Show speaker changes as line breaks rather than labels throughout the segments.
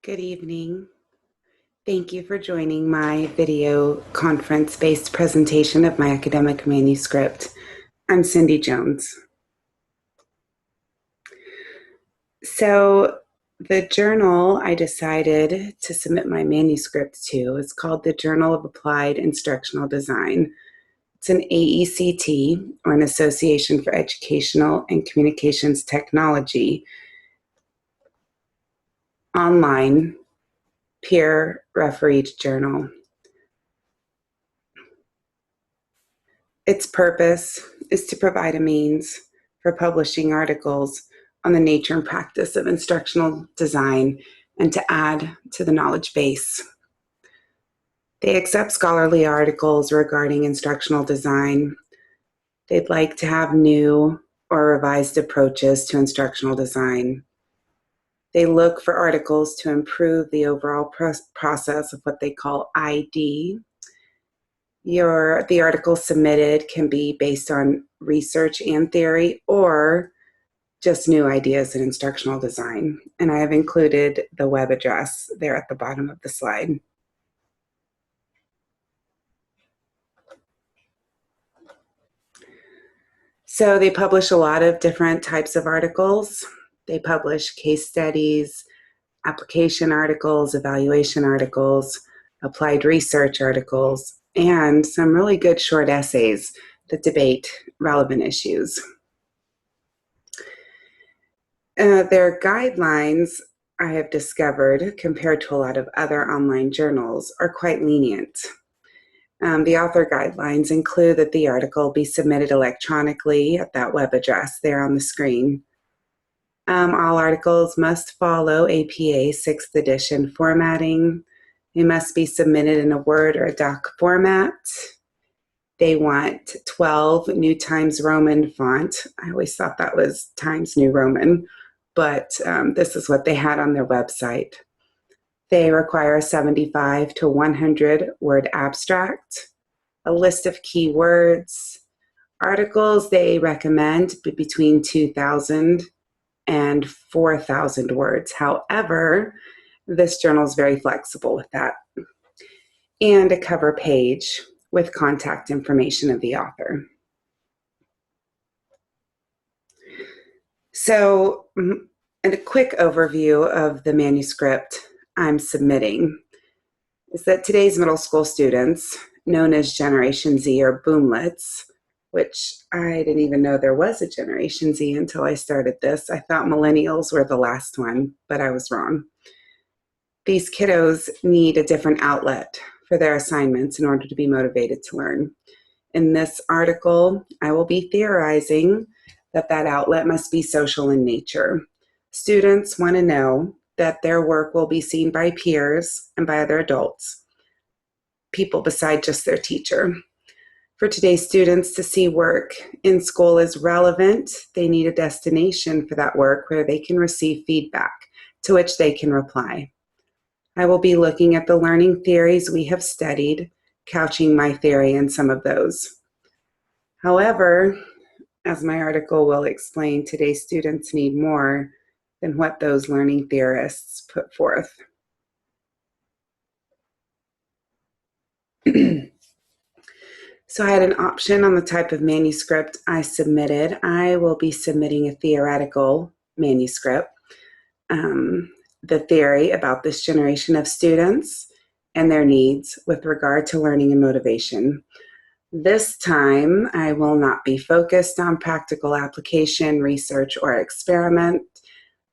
Good evening. Thank you for joining my video conference-based presentation of my academic manuscript. I'm Cindy Jones. So the journal I decided to submit my manuscript to is called the Journal of Applied Instructional Design. It's an AECT, or an Association for Educational and Communications Technology, online peer-refereed journal. Its purpose is to provide a means for publishing articles on the nature and practice of instructional design and to add to the knowledge base. They accept scholarly articles regarding instructional design. They'd like to have new or revised approaches to instructional design. They look for articles to improve the overall process of what they call ID. The article submitted can be based on research and theory or just new ideas in instructional design. And I have included the web address there at the bottom of the slide. So they publish a lot of different types of articles. They publish case studies, application articles, evaluation articles, applied research articles, and some really good short essays that debate relevant issues. Their guidelines, I have discovered, compared to a lot of other online journals, are quite lenient. The author guidelines include that the article be submitted electronically at that web address there on the screen. All articles must follow APA 6th edition formatting. They must be submitted in a Word or a doc format. They want 12 New Times Roman font. I always thought that was Times New Roman, but this is what they had on their website. They require a 75 to 100 word abstract, a list of keywords. Articles they recommend between 2,000 and 4,000 words. However, this journal is very flexible with that. And a cover page with contact information of the author. So, a quick overview of the manuscript I'm submitting is that today's middle school students, known as Generation Z or Boomlets, which I didn't even know there was a Generation Z until I started this. I thought millennials were the last one, but I was wrong. These kiddos need a different outlet for their assignments in order to be motivated to learn. In this article, I will be theorizing that outlet must be social in nature. Students want to know that their work will be seen by peers and by other adults, people beside just their teacher. For today's students to see work in school is relevant, they need a destination for that work where they can receive feedback to which they can reply. I will be looking at the learning theories we have studied, couching my theory in some of those. However, as my article will explain, today's students need more than what those learning theorists put forth. So I had an option on the type of manuscript I submitted. I will be submitting a theoretical manuscript, the theory about this generation of students and their needs with regard to learning and motivation. This time, I will not be focused on practical application, research, or experiment.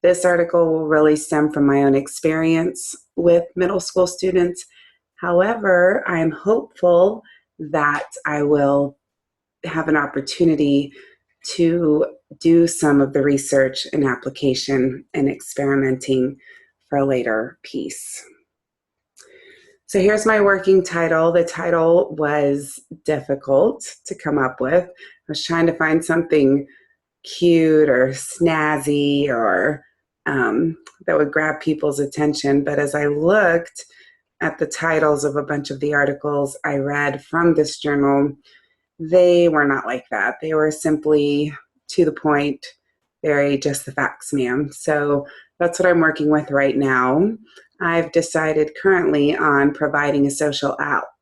This article will really stem from my own experience with middle school students. However, I am hopeful that I will have an opportunity to do some of the research and application and experimenting for a later piece. So here's my working title. The title was difficult to come up with. I was trying to find something cute or snazzy or that would grab people's attention. But as I looked at the titles of a bunch of the articles I read from this journal, they were not like that. They were simply to the point, very just the facts, ma'am. So that's what I'm working with right now. I've decided currently on providing a social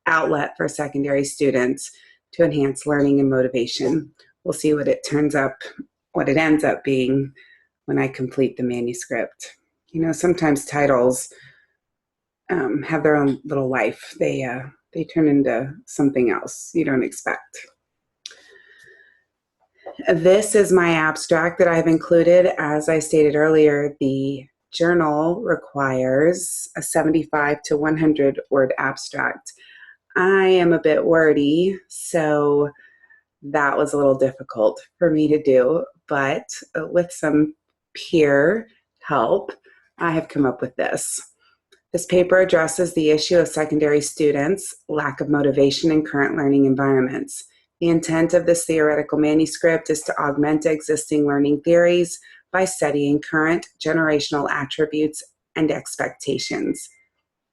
outlet for secondary students to enhance learning and motivation. We'll see what it ends up being when I complete the manuscript. You know, sometimes titles have their own little life. They turn into something else you don't expect. This is my abstract that I've included. As I stated earlier, the journal requires a 75 to 100 word abstract. I am a bit wordy, so that was a little difficult for me to do, but with some peer help, I have come up with this. This paper addresses the issue of secondary students' lack of motivation in current learning environments. The intent of this theoretical manuscript is to augment existing learning theories by studying current generational attributes and expectations.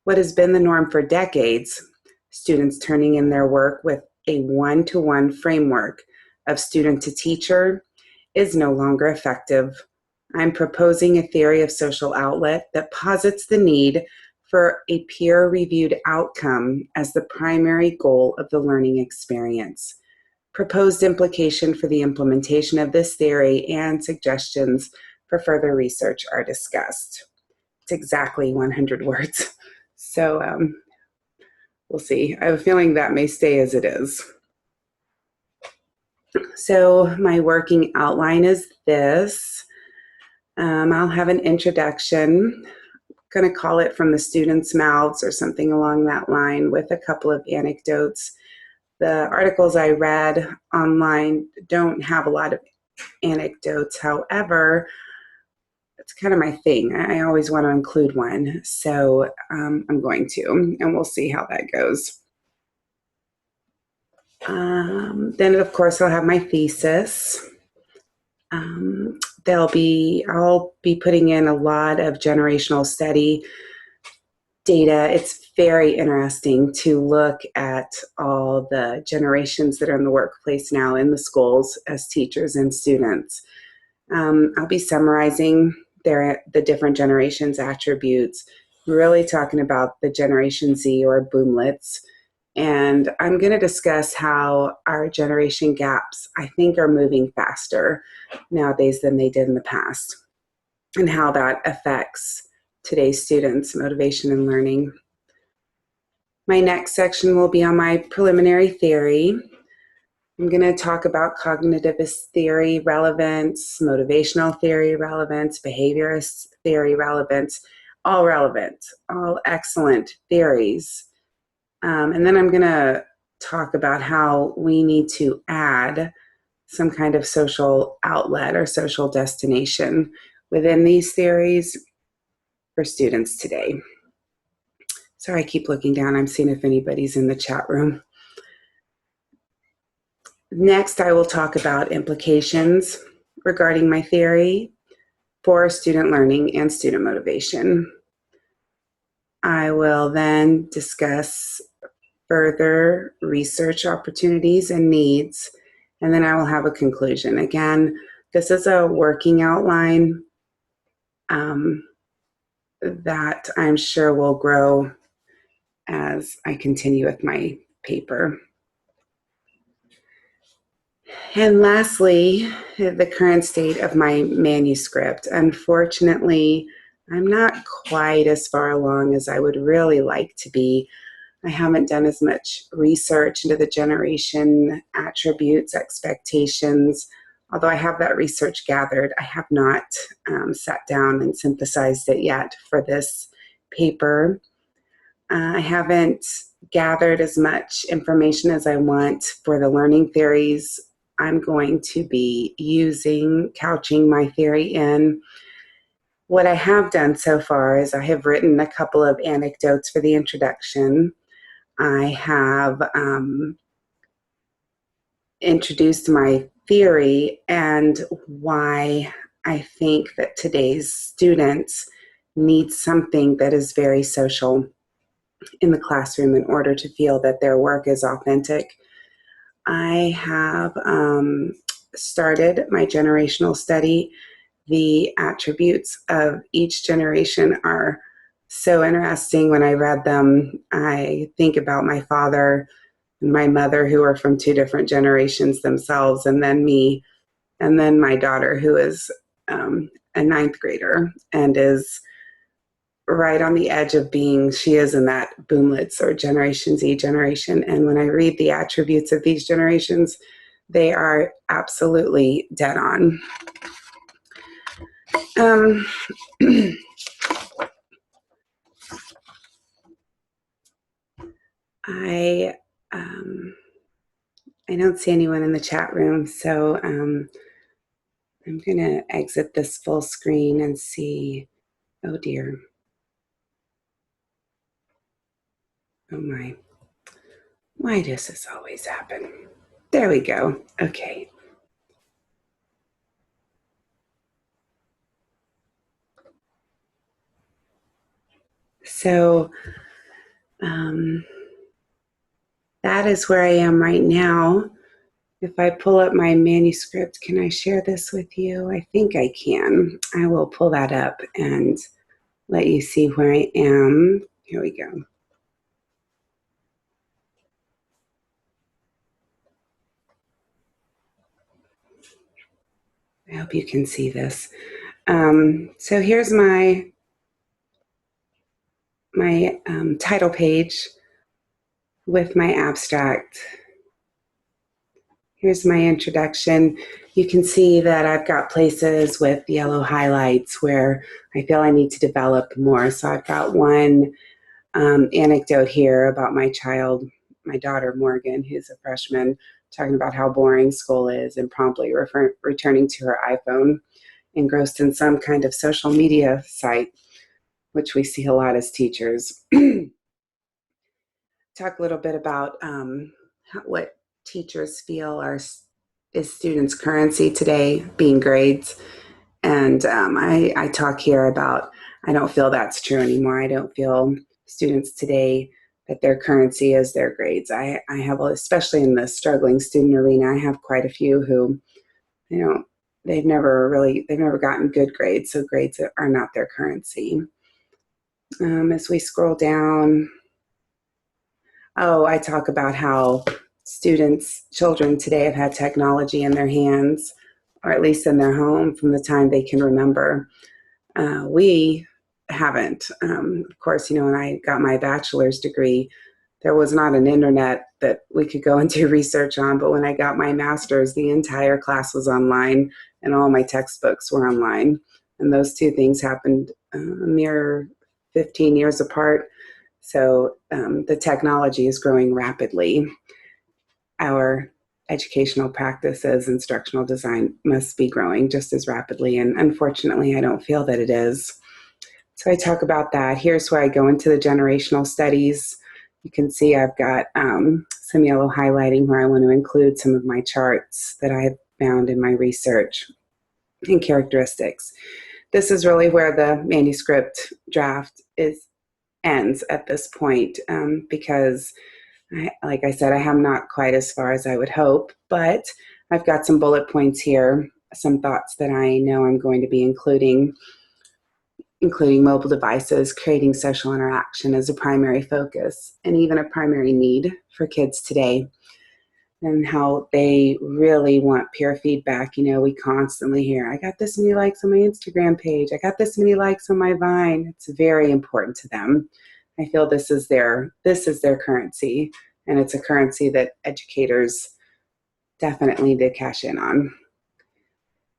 What has been the norm for decades, students turning in their work with a one-to-one framework of student to teacher, is no longer effective. I'm proposing a theory of social outlet that posits the need for a peer-reviewed outcome as the primary goal of the learning experience. Proposed implication for the implementation of this theory and suggestions for further research are discussed. It's exactly 100 words. So we'll see. I have a feeling that may stay as it is. So my working outline is this. I'll have an introduction. Going to call it From the Students' Mouths or something along that line, with a couple of anecdotes. The articles I read online don't have a lot of anecdotes. However, it's kind of my thing. I always want to include one. So I'm going to, and we'll see how that goes. Then, of course, I'll have my thesis. I'll be putting in a lot of generational study data. It's very interesting to look at all the generations that are in the workplace now in the schools as teachers and students. I'll be summarizing the different generations' attributes, really talking about the Generation Z or boomlets. And I'm going to discuss how our generation gaps, I think, are moving faster nowadays than they did in the past, and how that affects today's students' motivation and learning. My next section will be on my preliminary theory. I'm going to talk about cognitivist theory relevance, motivational theory relevance, behaviorist theory relevance, all relevant, all excellent theories. And then I'm going to talk about how we need to add some kind of social outlet or social destination within these theories for students today. Sorry, I keep looking down. I'm seeing if anybody's in the chat room. Next, I will talk about implications regarding my theory for student learning and student motivation. I will then discuss further research opportunities and needs, and then I will have a conclusion. Again, this is a working outline that I'm sure will grow as I continue with my paper. And lastly, the current state of my manuscript. Unfortunately, I'm not quite as far along as I would really like to be. I haven't done as much research into the generation attributes, expectations. Although I have that research gathered, I have not sat down and synthesized it yet for this paper. I haven't gathered as much information as I want for the learning theories I'm going to be couching my theory in. What I have done so far is I have written a couple of anecdotes for the introduction. I have introduced my theory and why I think that today's students need something that is very social in the classroom in order to feel that their work is authentic. I have started my generational study. The attributes of each generation are so interesting. When I read them, I think about my father and my mother, who are from two different generations themselves, and then me, and then my daughter, who is a ninth grader and is right on the edge of being, she is in that boomlets or Generation Z generation. And when I read the attributes of these generations, they are absolutely dead on. Um, I I don't see anyone in the chat room, so I'm going to exit this full screen and see. Oh dear. Oh my. Why does this always happen? There we go. Okay. So that is where I am right now. If I pull up my manuscript, can I share this with you? I think I can. I will pull that up and let you see where I am. Here we go. I hope you can see this. So here's my title page with my abstract. Here's my introduction. You can see that I've got places with yellow highlights where I feel I need to develop more. So I've got one anecdote here about my child, my daughter Morgan, who's a freshman, talking about how boring school is and promptly returning to her iPhone, engrossed in some kind of social media site, which we see a lot as teachers. Talk a little bit about what teachers feel is students' currency today, being grades. And I talk here about, I don't feel that's true anymore. I don't feel students today that their currency is their grades. I have, especially in the struggling student arena, I have quite a few who, they've never gotten good grades, so grades are not their currency. As we scroll down, I talk about how children today have had technology in their hands, or at least in their home, from the time they can remember. We haven't. Of course, when I got my bachelor's degree, there was not an internet that we could go and do research on. But when I got my master's, the entire class was online and all my textbooks were online. And those two things happened a mere 15 years apart. So the technology is growing rapidly. Our educational practices, instructional design must be growing just as rapidly. And unfortunately, I don't feel that it is. So I talk about that. Here's where I go into the generational studies. You can see I've got some yellow highlighting where I want to include some of my charts that I have found in my research and characteristics. This is really where the manuscript draft ends at this point because, like I said, I am not quite as far as I would hope, but I've got some bullet points here, some thoughts that I know I'm going to be including mobile devices, creating social interaction as a primary focus and even a primary need for kids today, and how they really want peer feedback. We constantly hear, I got this many likes on my Instagram page. I got this many likes on my Vine. It's very important to them. I feel this is their currency, and it's a currency that educators definitely did cash in on.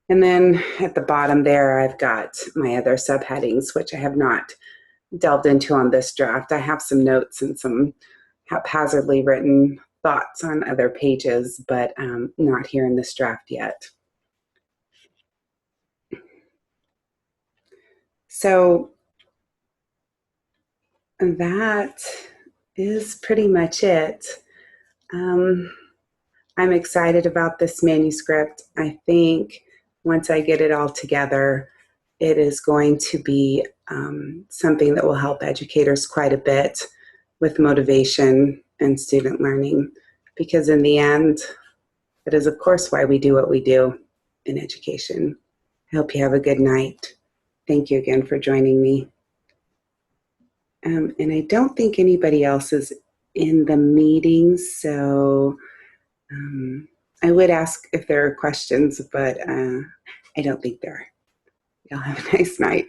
And then at the bottom there, I've got my other subheadings, which I have not delved into on this draft. I have some notes and some haphazardly written thoughts on other pages, but not here in this draft yet. So that is pretty much it. I'm excited about this manuscript. I think once I get it all together, it is going to be something that will help educators quite a bit with motivation and student learning, because in the end, it is, of course, why we do what we do in education. I hope you have a good night. Thank you again for joining me. And I don't think anybody else is in the meeting, so I would ask if there are questions, but I don't think there are. Y'all have a nice night.